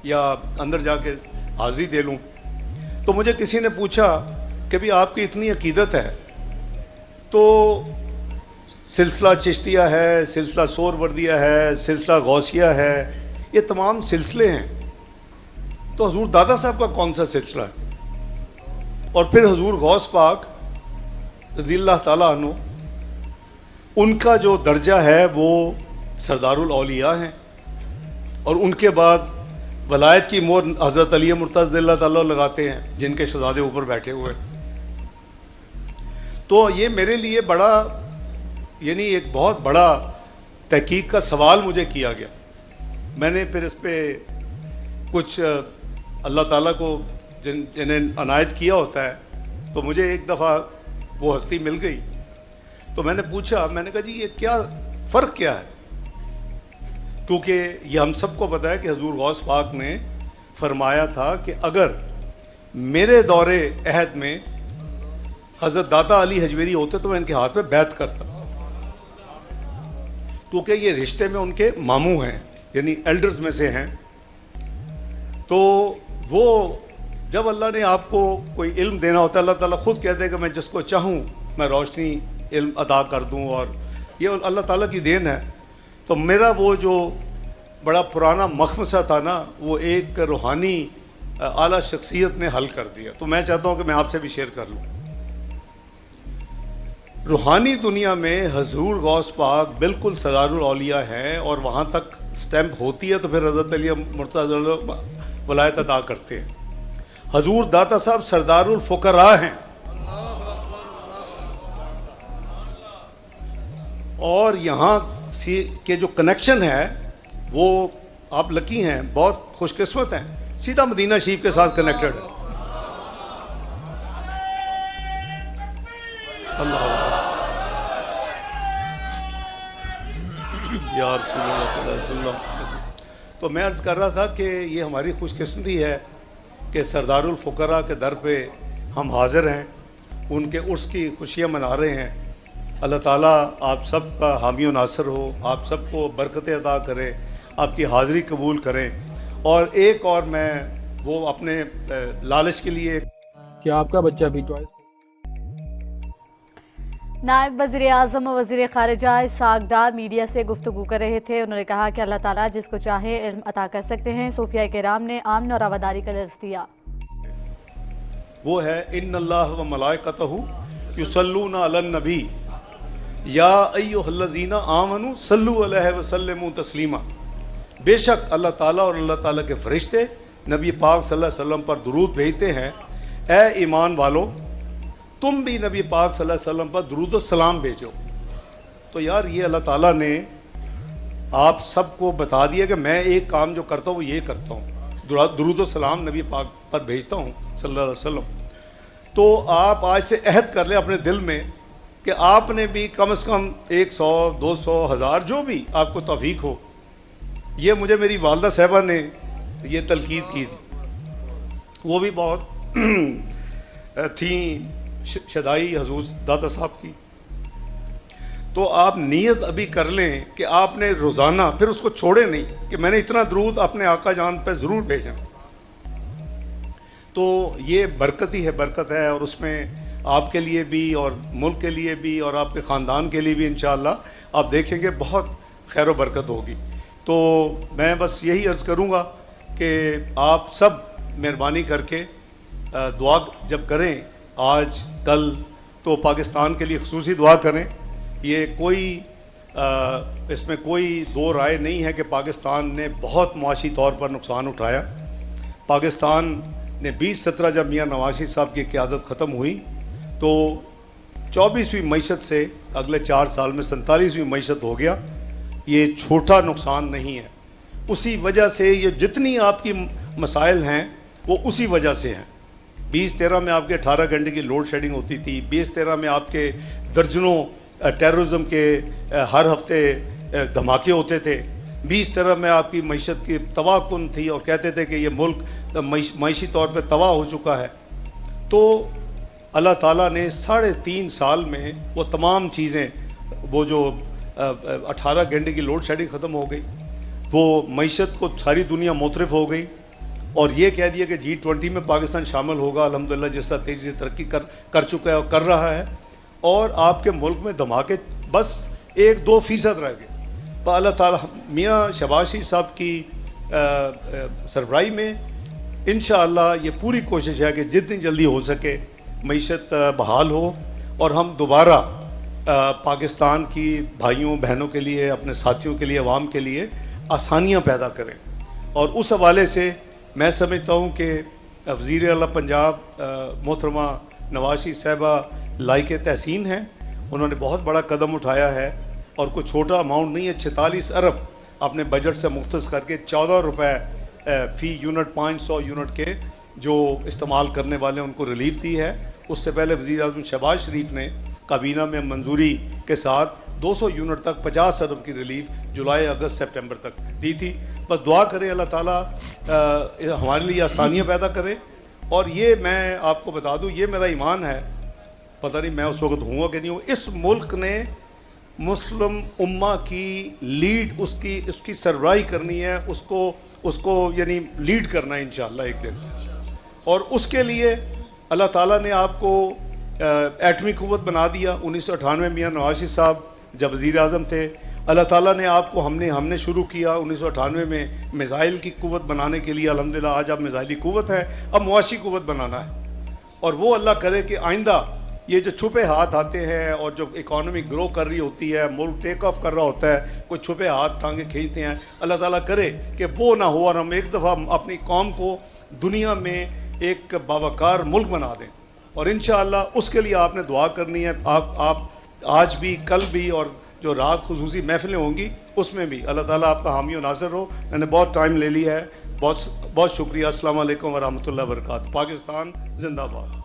یا اندر جا کے حاضری دے لوں. تو مجھے کسی نے پوچھا کہ بھی آپ کی اتنی عقیدت ہے تو سلسلہ چشتیہ ہے, سلسلہ سور وردیہ ہے, سلسلہ غوثیہ ہے, یہ تمام سلسلے ہیں, تو حضور دادا صاحب کا کون سا سلسلہ ہے؟ اور پھر حضور غوث پاک رضی اللہ تعالیٰ عنہ, ان کا جو درجہ ہے وہ سردار الاولیاء ہیں, اور ان کے بعد ولایت کی مہر حضرت علی مرتضی اللہ تعالیٰ لگاتے ہیں, جن کے شہزادے اوپر بیٹھے ہوئے. تو یہ میرے لیے بڑا, یعنی ایک بہت بڑا تحقیق کا سوال مجھے کیا گیا. میں نے پھر اس پہ کچھ اللہ تعالیٰ کو جنہیں عنایت کیا ہوتا ہے, تو مجھے ایک دفعہ وہ ہستی مل گئی. تو میں نے پوچھا, میں نے کہا جی یہ کیا فرق کیا ہے؟ کیونکہ یہ ہم سب کو پتا ہے کہ حضور غوث پاک نے فرمایا تھا کہ اگر میرے دور عہد میں حضرت داتا علی حجویری ہوتے تو میں ان کے ہاتھ میں بیعت کرتا, کیونکہ یہ رشتے میں ان کے ماموں ہیں, یعنی ایلڈرز میں سے ہیں. تو وہ جب اللہ نے آپ کو کوئی علم دینا ہوتا ہے, اللہ تعالیٰ خود کہتے ہیں کہ میں جس کو چاہوں میں روشنی علم عطا کر دوں, اور یہ اللہ تعالیٰ کی دین ہے. تو میرا وہ جو بڑا پرانا مخمصہ تھا نا, وہ ایک روحانی اعلیٰ شخصیت نے حل کر دیا. تو میں چاہتا ہوں کہ میں آپ سے بھی شیئر کر لوں. روحانی دنیا میں حضور غوث پاک بالکل سردار الاولیاء ہے, اور وہاں تک سٹیمپ ہوتی ہے تو پھر حضرت علی مرتضی ولایت عطا کرتے ہیں. حضور داتا صاحب سردار الفقراء ہیں, اور یہاں کے جو کنیکشن ہے وہ آپ لکی ہیں, بہت خوش قسمت ہیں, سیدھا مدینہ شریف کے ساتھ کنیکٹڈ ہے. اللہ یا رسول اللہ صلی اللہ علیہ وسلم. تو میں عرض کر رہا تھا کہ یہ ہماری خوش قسمتی ہے کہ سردار الفقراء کے در پہ ہم حاضر ہیں, ان کے عرس کی خوشیاں منا رہے ہیں. اللہ تعالیٰ آپ سب کا حامی و ناصر ہو, آپ سب کو برکتیں عطا کرے, آپ کی حاضری قبول کریں. اور ایک اور میں وہ اپنے لالچ کے لیے, کیا آپ کا بچہ بھی ٹوائس؟ نائب وزیر اعظم و وزیر خارجہ اسحاق ڈار میڈیا سے گفتگو کر رہے تھے. انہوں نے کہا کہ اللہ تعالیٰ جس کو چاہے علم عطا کر سکتے ہیں. صوفیاء کرام نے آمن اور رواداری کا درس دیا. وہ ہے ان اللہ و ملائکتہ یصلون علی النبی یا ایھا الذین آمنوا صلوا علیہ وسلموا تسلیما. بے شک اللہ تعالیٰ اور اللہ تعالیٰ کے فرشتے نبی پاک صلی اللہ علیہ وسلم پر درود بھیجتے ہیں. اے ایمان والو, تم بھی نبی پاک صلی اللہ علیہ وسلم پر درود و سلام بھیجو. تو یار یہ اللہ تعالیٰ نے آپ سب کو بتا دیا کہ میں ایک کام جو کرتا ہوں وہ یہ کرتا ہوں, درود و سلام نبی پاک پر بھیجتا ہوں صلی اللہ علیہ وسلم. تو آپ آج سے عہد کر لیں اپنے دل میں کہ آپ نے بھی کم از کم 100 200 1000 جو بھی آپ کو توفیق ہو. یہ مجھے میری والدہ صاحبہ نے یہ تلقین کی تھی, وہ بھی بہت تھیں شدائی حضور داتا صاحب کی. تو آپ نیت ابھی کر لیں کہ آپ نے روزانہ, پھر اس کو چھوڑے نہیں کہ میں نے اتنا درود اپنے آقا جان پہ ضرور بھیجا. تو یہ برکت ہی ہے, برکت ہے, اور اس میں آپ کے لیے بھی اور ملک کے لیے بھی اور آپ کے خاندان کے لیے بھی انشاءاللہ آپ دیکھیں گے بہت خیر و برکت ہوگی. تو میں بس یہی عرض کروں گا کہ آپ سب مہربانی کر کے دعا جب کریں آج کل تو پاکستان کے لیے خصوصی دعا کریں. یہ کوئی اس میں کوئی دو رائے نہیں ہے کہ پاکستان نے بہت معاشی طور پر نقصان اٹھایا. پاکستان نے 2017 جب میاں نواز شریف صاحب کی قیادت ختم ہوئی تو 24ویں معیشت سے اگلے 4 سال میں 47ویں معیشت ہو گیا. یہ چھوٹا نقصان نہیں ہے. اسی وجہ سے یہ جتنی آپ کی مسائل ہیں وہ اسی وجہ سے ہیں. 2013 میں آپ کے 18 گھنٹے کی لوڈ شیڈنگ ہوتی تھی, 2013 میں آپ کے درجنوں ٹیررزم کے ہر ہفتے دھماکے ہوتے تھے, 2013 میں آپ کی معیشت کی تباہ کن تھی اور کہتے تھے کہ یہ ملک معاشی طور پہ تباہ ہو چکا ہے. تو اللہ تعالیٰ نے 3.5 سال میں وہ تمام چیزیں, وہ جو 18 گھنٹے کی لوڈ شیڈنگ ختم ہو گئی, وہ معیشت کو ساری دنیا مترف ہو گئی, اور یہ کہہ دیا کہ G20 میں پاکستان شامل ہوگا، الحمدللہ جس طرح تیزی سے ترقی کر چکا ہے اور کر رہا ہے، اور آپ کے ملک میں دھماکے بس 1-2% رہ گئے۔ تو اللہ تعالیٰ میاں شہباز شریف صاحب کی سربراہی میں انشاءاللہ یہ پوری کوشش ہے کہ جتنی جلدی ہو سکے معیشت بحال ہو اور ہم دوبارہ پاکستان کی بھائیوں بہنوں کے لیے، اپنے ساتھیوں کے لیے، عوام کے لیے آسانیاں پیدا کریں۔ اور اس حوالے سے میں سمجھتا ہوں کہ وزیر اعلیٰ پنجاب محترمہ نواز شریف صاحبہ لائق تحسین ہیں، انہوں نے بہت بڑا قدم اٹھایا ہے اور کوئی چھوٹا اماؤنٹ نہیں ہے، 46 ارب اپنے بجٹ سے مختص کر کے 14 روپے فی یونٹ 500 یونٹ کے جو استعمال کرنے والے ان کو ریلیف دی ہے۔ اس سے پہلے وزیر اعظم شہباز شریف نے کابینہ میں منظوری کے ساتھ 200 یونٹ تک 50 ارب کی ریلیف جولائی، اگست، سپٹمبر تک دی تھی۔ بس دعا کریں اللہ تعالیٰ ہمارے لیے آسانیاں پیدا کرے۔ اور یہ میں آپ کو بتا دوں، یہ میرا ایمان ہے، پتہ نہیں میں اس وقت ہوں کہ نہیں ہوں، اس ملک نے مسلم امہ کی لیڈ، اس کی سربراہی کرنی ہے، اس کو یعنی لیڈ کرنا ہے انشاءاللہ ایک دن۔ اور اس کے لیے اللہ تعالیٰ نے آپ کو ایٹمی قوت بنا دیا۔ 1998 میں میاں نواز شریف صاحب جب وزیر اعظم تھے، اللہ تعالیٰ نے آپ کو ہم نے شروع کیا 1998 میں میزائل کی قوت بنانے کے لیے۔ الحمدللہ آج اب میزائلی قوت ہے، اب معاشی قوت بنانا ہے۔ اور وہ اللہ کرے کہ آئندہ یہ جو چھپے ہاتھ آتے ہیں اور جو اکانومی گرو کر رہی ہوتی ہے، ملک ٹیک آف کر رہا ہوتا ہے، کوئی چھپے ہاتھ ٹانگیں کھینچتے ہیں، اللہ تعالیٰ کرے کہ وہ نہ ہو اور ہم ایک دفعہ اپنی قوم کو دنیا میں ایک باوقار ملک بنا دیں۔ اور انشاءاللہ اس کے لیے آپ نے دعا کرنی ہے، آپ آج بھی، کل بھی، اور جو رات خصوصی محفلیں ہوں گی اس میں بھی اللہ تعالیٰ آپ کا حامی و ناصر ہو۔ میں نے بہت ٹائم لے لی ہے، بہت شکریہ۔ السلام علیکم ورحمۃ اللہ وبرکاتہ۔ پاکستان زندہ باد۔